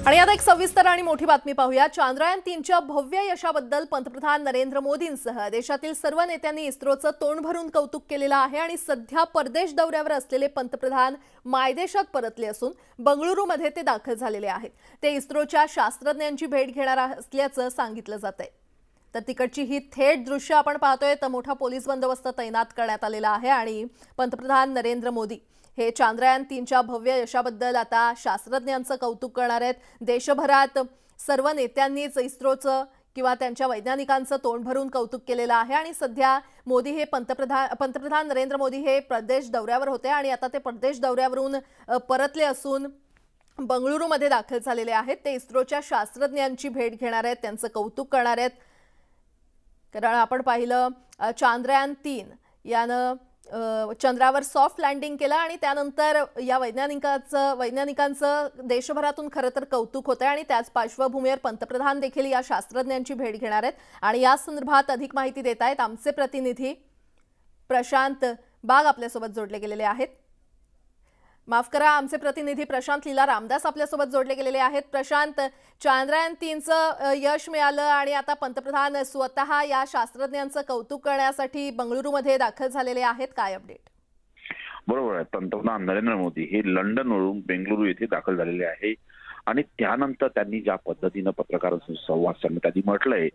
आणि आता एक सविस्तर आणि मोठी बातमी पाहूया। चांद्रयान-3च्या भव्य यशाबद्दल पंतप्रधान नरेंद्र मोदींसह देशातील सर्व नेत्यांनी इस्रोचं तोंड भरून कौतुक केलेलं आहे। आणि सध्या परदेश दौऱ्यावर असलेले पंतप्रधान मायदेशात परतले असून बंगळुरूमध्ये ते दाखल झालेले आहेत। ते इस्रोच्या शास्त्रज्ञांची भेट घेणार असल्याचं सांगितलं जातंय। तर तिकडची ही थेट दृश्य आपण पाहतोय। तर मोठा पोलीस बंदोबस्त तैनात करण्यात आलेला आहे आणि पंतप्रधान नरेंद्र मोदी हे चांद्रयान-3च्या भव्य यशाबद्दल आता शास्त्रज्ञांचं कौतुक करणार आहेत। देशभरात सर्व नेत्यांनीच इस्रोचं किंवा त्यांच्या वैज्ञानिकांचं तोंड भरून कौतुक केलेलं आहे। आणि सध्या मोदी हे पंतप्रधान नरेंद्र मोदी हे प्रदेश दौऱ्यावर होते आणि आता ते प्रदेश दौऱ्यावरून परतले असून बंगळुरूमध्ये दाखल झालेले आहेत। ते इस्रोच्या शास्त्रज्ञांची भेट घेणार आहेत, त्यांचं कौतुक करणार आहेत। कारण आपण पाहिलं चांद्रयान-3 यानं चंद्रावर सॉफ्ट लँडिंग केलं आणि त्यानंतर या वैज्ञानिकांचं देशभरातून खरं तर कौतुक होतंय। आणि त्याच पार्श्वभूमीवर पंतप्रधान देखील या शास्त्रज्ञांची भेट घेणार आहेत। आणि या संदर्भात अधिक माहिती देत आहेत आमचे प्रतिनिधी प्रशांत बाग आपल्यासोबत जोडले गेलेले आहेत। माफ करा, आमचे प्रतिनिधी प्रशांत लीला रामदास आपल्यासोबत जोडले गेलेले आहेत। प्रशांत, चांद्रयान-3चं यश मिळालं आणि आता पंतप्रधान स्वतः या शास्त्रज्ञांचं कौतुक करण्यासाठी बंगळुरूमध्ये दाखल झालेले आहेत, काय अपडेट? बरोबर आहे। पंतप्रधान नरेंद्र मोदी हे लंडनवरून बेंगळुरू येथे दाखल झालेले आहे आणि त्यानंतर त्यांनी ज्या पद्धतीनं पत्रकारांशी संवाद साधला त्यांनी म्हटलंय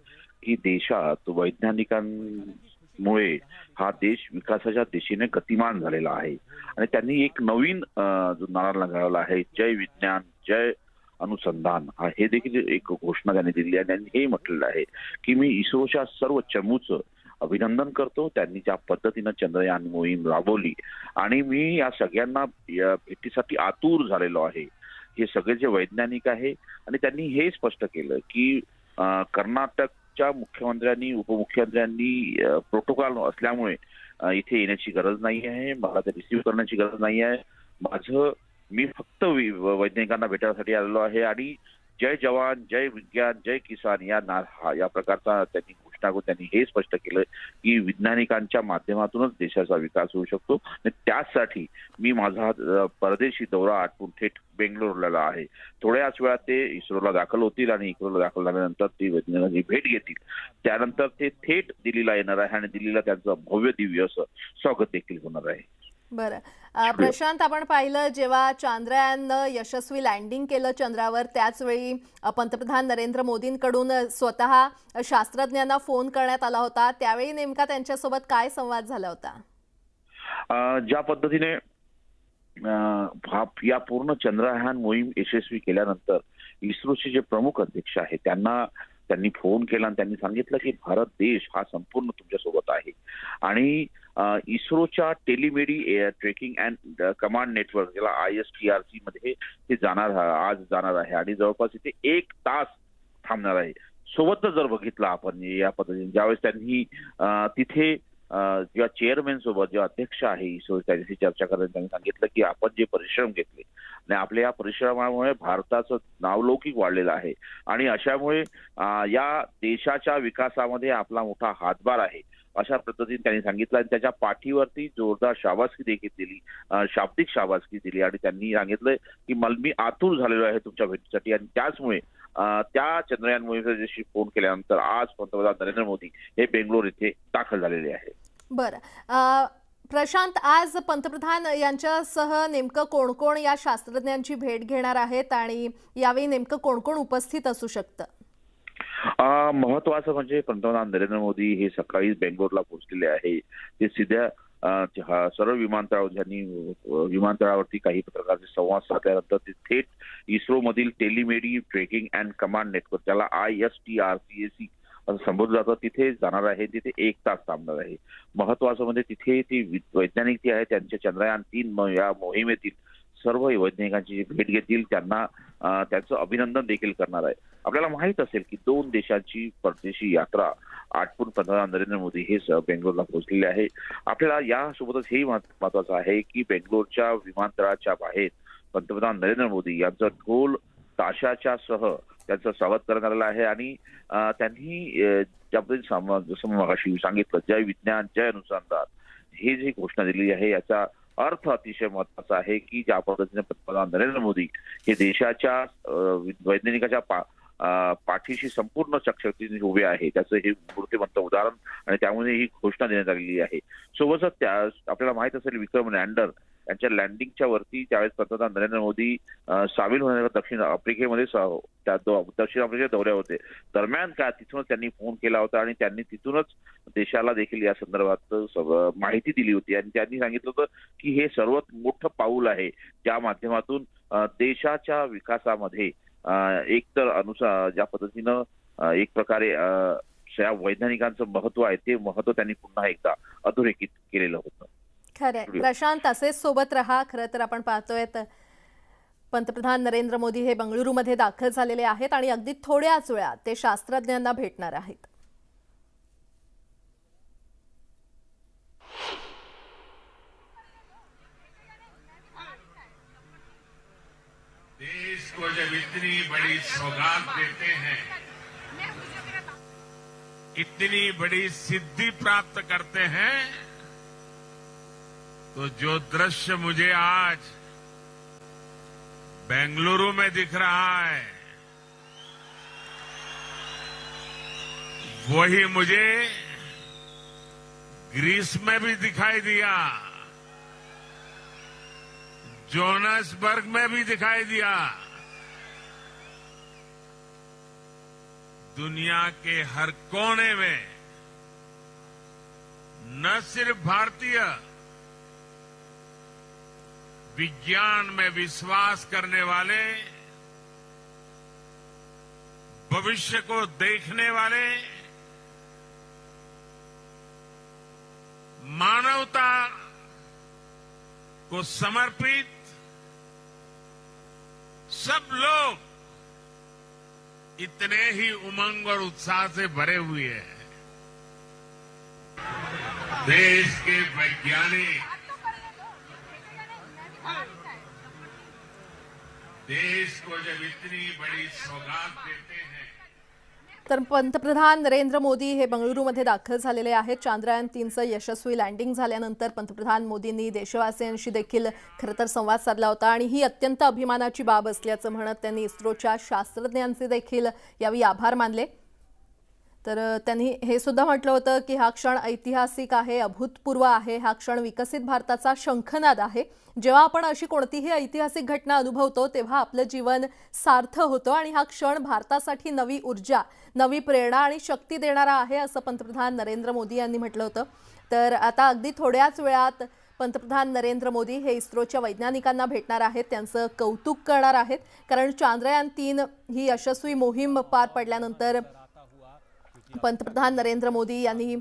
की देशात वैज्ञानिकांमुळे हा देश विकासाच्या दिशेने गतिमान झालेला आहे आणि त्यांनी एक नवीन जो नारा लगावला आहे, जय विज्ञान जय अनुसंधान, हा हे देखील एक घोषणा त्यांनी दिली आहे। त्यांनी हे म्हटलेलं आहे की मी इस्रोच्या सर्व चमूचं अभिनंदन करतो, त्यांनी ज्या पद्धतीनं चंद्रयान मोहीम राबवली आणि मी या सगळ्यांना या भेटीसाठी आतुर झालेलो आहे। हे सगळे जे वैज्ञानिक आहे आणि त्यांनी हे स्पष्ट केलं की कर्नाटकच्या मुख्यमंत्र्यांनी उपमुख्यमंत्र्यांनी प्रोटोकॉल असल्यामुळे इथे येण्याची गरज नाही आहे, मला ते रिसीव्ह करण्याची गरज नाही आहे। मी फक्त वैज्ञानिकांना भेटण्यासाठी आलेलो आहे आणि जय जवान जय विज्ञान जय किसान या प्रकारचा त्यांनी घोषणा करून त्यांनी हे स्पष्ट केलं की वैज्ञानिकांच्या माध्यमातूनच देशाचा विकास होऊ शकतो आणि त्यासाठी मी माझा परदेशी दौरा आटपून थेट बेंगळुरूला आहे। थोड्याच वेळात ते इस्रोला दाखल होतील आणि इस्रोला दाखल झाल्यानंतर ते वैज्ञानिकांची भेट घेतील। त्यानंतर ते थेट दिल्लीला येणार आहे आणि दिल्लीला त्यांचं भव्य दिव्य असं स्वागत देखील होणार आहे। बरं, प्रशांत, आपण पाहिलं जेव्हा चांद्रयाननं यशस्वी लँडिंग केलं चंद्रावर त्याचवेळी पंतप्रधान नरेंद्र मोदींकडून स्वतः शास्त्रज्ञांना फोन करण्यात आला होता। त्यावेळी नेमका त्यांच्यासोबत काय संवाद झाला होता? ज्या पद्धतीने या पूर्ण चंद्रयान मोहीम यशस्वी केल्यानंतर इस्रोचे जे प्रमुख अध्यक्ष आहेत त्यांनी फोन केला आणि त्यांनी सांगितलं की भारत देश हा संपूर्ण तुमच्यासोबत आहे आणि इस्रोच्या टेलिमेडी ट्रेकिंग अँड कमांड नेटवर्क ज्याला ISTRC मध्ये ते आज जाणार आहे आणि जवळपास इथे 1 तास थांबणार आहे। सोबतच जर बघितलं आपण या पद्धतीने ज्यावेळेस त्यांनी तिथे जेव्हा चेअरमॅन सोबत जेव्हा अध्यक्ष आहे इस्रो त्याच्याशी चर्चा करताना त्यांनी सांगितलं की आपण जे परिश्रम घेतले आणि आपल्या या परिश्रमामुळे भारताचं नावलौकिक वाढलेलं आहे आणि अशामुळे या देशाच्या विकासामध्ये आपला मोठा हातभार आहे अशा पद्धतीने त्यांनी सांगितलं आणि त्याच्या पाठीवरती जोरदार शाबासकी देखील दिली, शाब्दिक शाबासकी दिली आणि त्यांनी सांगितलं की मी आतुर झालेलो आहे तुमच्या भेटीसाठी आणि त्याचमुळे त्या चंद्रयान मोहिमेशी फोन केल्यानंतर आज पंतप्रधान नरेंद्र मोदी हे बेंगळुरू येथे दाखल झालेले आहेत। बरं, प्रशांत, आज पंतप्रधान यांच्यासह नेमकं कोण कोण या शास्त्रज्ञांची भेट घेणार आहेत आणि यावेळी नेमकं कोण कोण उपस्थित असू शकतं? महत्वाचं म्हणजे पंतप्रधान नरेंद्र मोदी हे सकाळीच बेंगळुरूला पोहोचलेले आहे। ते सीध्या सर्व विमानतळावरती काही प्रकारचे संवाद साधल्यानंतर ते थेट इस्रो मधील टेलिमेडी ट्रेकिंग अँड कमांड नेटवर्क ज्याला ISTRCAC असं संबोधलं जातं तिथे जाणार आहे। तिथे 1 तास थांबणार आहे। महत्वाचं म्हणजे तिथे ती वैज्ञानिक जे आहे त्यांच्या चंद्रयान-3 या मोहिमेतील सर्व वैज्ञानिकांची भेट घेतील, त्यांना त्यांचं अभिनंदन देखील करणार आहे। आपल्याला माहित असेल की 2 देशांची परदेशी यात्रा आटपून पंतप्रधान नरेंद्र मोदी हे बेंगळुरूला पोहोचलेले आहे। आपल्याला यासोबतच हे महत्वाचं आहे की बेंगळुरूच्या विमानतळाच्या बाहेर पंतप्रधान नरेंद्र मोदी यांचं ढोल ताशाच्या सह त्यांचं स्वागत करण्यात आलं आहे आणि त्यांनी ज्याबद्दल जसं मगाशी सांगितलं जय विज्ञान जय अनुसंधान हे जी घोषणा दिली आहे याचा अर्थ अतिशय महत्वाचा आहे की ज्या पद्धतीने पंतप्रधान नरेंद्र मोदी हे देशाच्या वैज्ञानिकाच्या पाठीशी संपूर्ण शक्तीने उभे आहे त्याचं हे मूर्तिमंत उदाहरण आणि त्यामुळे ही घोषणा देण्यात आलेली आहे. सोबतच त्या आपल्याला माहित असेल विक्रम लँडर यांच्या लँडिंगच्या वरती त्यावेळेस पंतप्रधान नरेंद्र मोदी सामील होण्याच्या दक्षिण आफ्रिकेमध्ये दक्षिण आफ्रिकेच्या दौऱ्यावर होते. दरम्यान का तिथूनच त्यांनी फोन केला होता आणि त्यांनी तिथूनच देशाला देखील या संदर्भात माहिती दिली होती आणि त्यांनी सांगितलं होतं की हे सर्वात मोठं पाऊल आहे ज्या माध्यमातून देशाच्या विकासामध्ये एकतर ज्या पद्धतीनं एक प्रकारे या वैज्ञानिकांचं महत्व आहे ते महत्व त्यांनी पुन्हा एकदा अधोरेखित केलेलं होतं. खरंय प्रशांत, असेच सोबत रहा. खरं तर आपण पाहतोय पंतप्रधान नरेंद्र मोदी हे बंगळुरूमध्ये दाखल झालेले आहेत आणि अगदी थोड्याच वेळात ते शास्त्रज्ञांना भेटणार आहेत. देश को जब इतनी बड़ी सौगात देते हैं, इतनी बड़ी सिद्धि प्राप्त करते हैं, तो जो दृश्य मुझे आज बेंगलुरु में दिख रहा है वही मुझे ग्रीस में भी दिखाई दिया, जोहान्सबर्ग में भी दिखाई दिया। दुनिया के हर कोने में न सिर्फ भारतीय विज्ञान में विश्वास करने वाले, भविष्य को देखने वाले, मानवता को समर्पित सब लोग इतने ही उमंग और उत्साह से भरे हुए हैं। देश के वैज्ञानिक देश को जब इतनी बड़ी सौगात देते हैं, तर पंतप्रधान नरेंद्र मोदी हे बंगळुरूमध्ये दाखल झालेले आहेत. चांद्रयान 3चं यशस्वी लँडिंग झाल्यानंतर पंतप्रधान मोदींनी देशवासियांशी देखील खरं तर संवाद साधला होता आणि ही अत्यंत अभिमानाची बाब असल्याचं म्हणत त्यांनी इस्रोच्या शास्त्रज्ञांचे देखील यावेळी आभार मानले. तर त्यांनी हे सुद्धा म्हटलं होतं की हा क्षण ऐतिहासिक आहे, अभूतपूर्व आहे. हा क्षण विकसित भारताचा शंखनाद आहे. जेव्हा आपण अशी कोणतीही ऐतिहासिक घटना अनुभवतो तेव्हा आपलं जीवन सार्थ होतं आणि हा क्षण भारतासाठी नवी ऊर्जा, नवी प्रेरणा आणि शक्ती देणारा आहे असं पंतप्रधान नरेंद्र मोदी यांनी म्हटलं होतं. तर आता अगदी थोड्याच वेळात पंतप्रधान नरेंद्र मोदी हे इस्रोच्या वैज्ञानिकांना भेटणार आहेत, त्यांचं कौतुक करणार आहेत. कारण चांद्रयान 3 ही यशस्वी मोहीम पार पडल्यानंतर पंतप्रधान नरेंद्र मोदी यांनी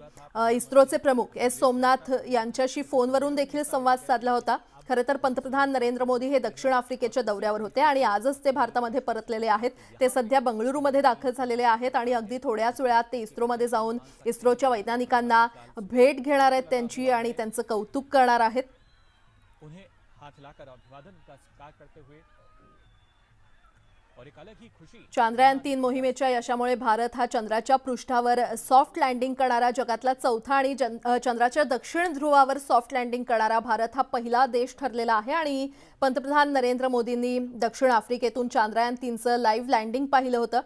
इस्रोचे प्रमुख एस सोमनाथ यांच्याशी फोनवरून देखील संवाद साधला होता. खरं तर पंतप्रधान नरेंद्र मोदी हे दक्षिण आफ्रिकेच्या दौऱ्यावर होते आणि आजच ते भारतामध्ये परतलेले आहेत. ते सध्या बंगळुरूमध्ये दाखल झालेले आहेत आणि अगदी थोड्याच वेळात ते इस्रोमध्ये जाऊन इस्रोच्या वैज्ञानिकांना भेट घेणार आहेत त्यांची आणि त्यांचं कौतुक करणार आहेत. उन्हें हाथ लाकर अभिवादन का स्वीकार करते हुए और एक अलग ही खुशी. चांद्रयान 3 मोहिमेच्या यशामुळे भारत हा चंद्राच्या पृष्ठावर सॉफ्ट लँडिंग करणारा जगातला चौथा आणि चंद्राच्या दक्षिण ध्रुवावर सॉफ्ट लँडिंग करणारा भारत हा पहिला देश ठरलेला आहे. आणि पंतप्रधान नरेंद्र मोदींनी दक्षिण आफ्रिकेतून चांद्रयान 3चं लाईव्ह लँडिंग पाहिलं होतं.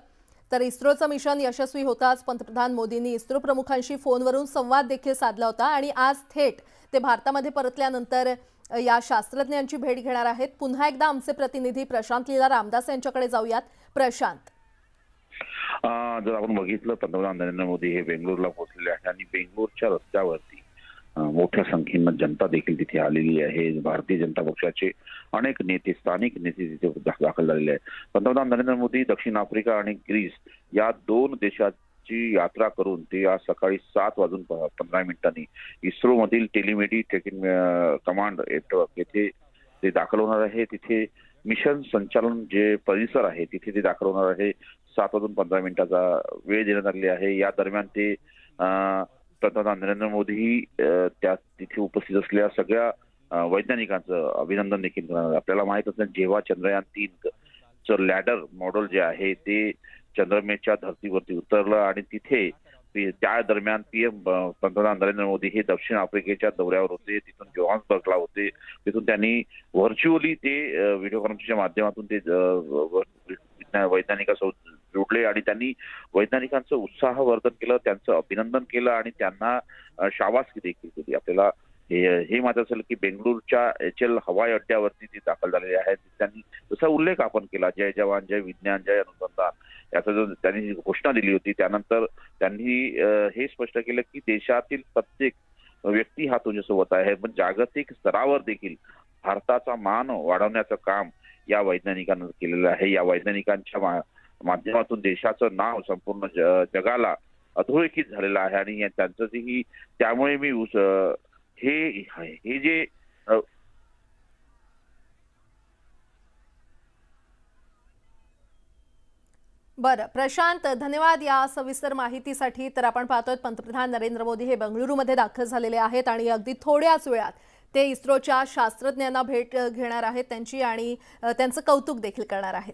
तर इस्रोचं मिशन यशस्वी होताच पंतप्रधान मोदींनी इस्रो प्रमुखांशी फोनवरून संवाद देखील साधला होता आणि आज थेट ते भारतामध्ये परतल्यानंतर या शास्त्रज्ञांची भेट घेणार आहेत. पुन्हा एकदा आमचे प्रतिनिधी प्रशांत लीला रामदास यांच्याकडे जाऊयात. प्रशांत, जर आपण बघितलं पंतप्रधान नरेंद्र मोदी हे बेंगळुरूला पोहोचलेले आहेत आणि बेंगळूरच्या रस्त्यावरती मोठ्या संख्येनं जनता देखील तिथे आलेली आहे. भारतीय जनता पक्षाचे अनेक नेते, स्थानिक नेते तिथे दाखल झालेले आहेत. पंतप्रधान नरेंद्र मोदी दक्षिण आफ्रिका आणि ग्रीस या 2 देशाची यात्रा करून ते आज सकाळी 7:15 इस्रो मधील टेलिमेडी कमांड येथे ते दाखल होणार आहे. तिथे मिशन संचालन जे परिसर आहे तिथे ते दाखल होणार आहे. 7:15 वेळ देण्यात आलेली आहे. या दरम्यान ते पंतप्रधान नरेंद्र मोदी त्या तिथे उपस्थित असलेल्या सगळ्या वैज्ञानिकांचं अभिनंदन देखील करणार. आपल्याला माहित असेल जेव्हा चंद्रयान 3चं लॅडर मॉडेल जे आहे ते चंद्रमेच्या धर्तीवरती उतरलं आणि तिथे त्या दरम्यान पीएम पंतप्रधान नरेंद्र मोदी हे दक्षिण आफ्रिकेच्या दौऱ्यावर होते. तिथून जोहान्सबर्गला होते. तिथून त्यांनी व्हर्च्युअली ते व्हिडिओ कॉन्फरन्सच्या माध्यमातून ते वैज्ञानिकांसोबत जोडले आणि त्यांनी वैज्ञानिकांचं उत्साहवर्धन केलं, त्यांचं अभिनंदन केलं आणि त्यांना शाबासकी देखील केली. आपल्याला हे मात्र असेल की बेंगळुरूच्या HL हवाई अड्ड्यावरती ते दाखल झालेले आहेत. त्यांनी जसा उल्लेख आपण केला, जय जवान जय विज्ञान जय अनुसंधान याचा जो त्यांनी घोषणा दिली होती, त्यानंतर त्यांनी हे स्पष्ट केलं की देशातील प्रत्येक व्यक्ती हा तुझ्यासोबत आहे, पण जागतिक स्तरावर देखील भारताचा मान वाढवण्याचं काम या वैज्ञानिकांनी केलेलं आहे. या वैज्ञानिकांच्या माध्यमातून देशाचं नाव संपूर्ण जगाला अधोरेखित झालेलं आहे आणि त्यांचं ही त्यामुळे मी हे जे बरं प्रशांत, धन्यवाद या सविस्तर माहितीसाठी. तर आपण पाहतोय पंतप्रधान नरेंद्र मोदी हे बेंगळुरूमध्ये दाखल झालेले आहेत आणि अगदी थोड्याच वेळात ते इस्रोच्या शास्त्रज्ञांना भेट घेणार आहेत त्यांची आणि त्यांचं कौतुक देखील करणार आहेत.